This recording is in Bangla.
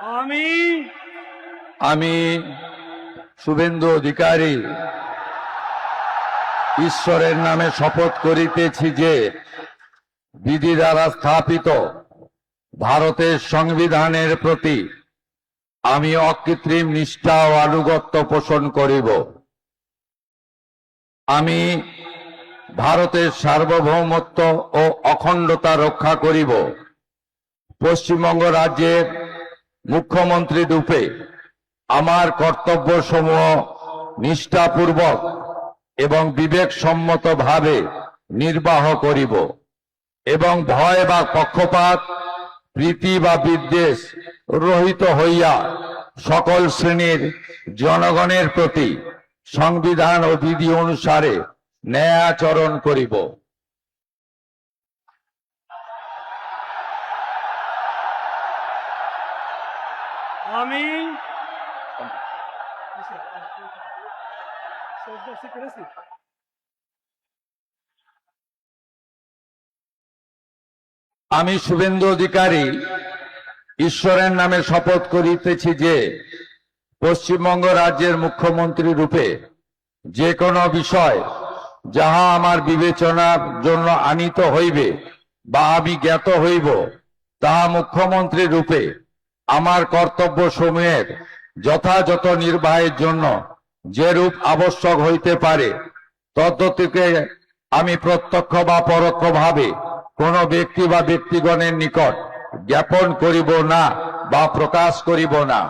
আমি আমি শুভেন্দু অধিকারী ঈশ্বরের নামে শপথ করিতেছি যে বিধি দ্বারা স্থাপিত ভারতের সংবিধানের প্রতি আমি অকৃত্রিম নিষ্ঠা ও আনুগত্য পোষণ করিব। আমি ভারতের সার্বভৌমত্ব ও অখণ্ডতা রক্ষা করিব। পশ্চিমবঙ্গ রাজ্যের মুখ্যমন্ত্রী রূপে আমার কর্তব্যসমূহ নিষ্ঠাপূর্বক এবং বিবেকসম্মতভাবে নির্বাহ করিব এবং ভয় বা পক্ষপাত, প্রীতি বা বিদ্বেষ রহিত হইয়া সকল শ্রেণীর জনগণের প্রতি সংবিধান ও বিধি অনুসারে ন্যায় আচরণ করিব। আমি আমি শুভেন্দু অধিকারী ঈশ্বরের নামে শপথ করিতেছি যে পশ্চিমবঙ্গ রাজ্যের মুখ্যমন্ত্রী রূপে যে কোনো বিষয় যাহা আমার বিবেচনার জন্য আনিত হইবে বা আমি জ্ঞাত হইব, তাহা মুখ্যমন্ত্রী রূপে আমার কর্তব্য সমূহের যথাযথ নির্বাহের জন্য যেরূপ আবশ্যক হইতে পারে তদ্গতিকে আমি প্রত্যক্ষ বা পরোক্ষভাবে কোন ব্যক্তি বা ব্যক্তিগণের নিকট জ্ঞাপন করিব না বা প্রকাশ করিব না।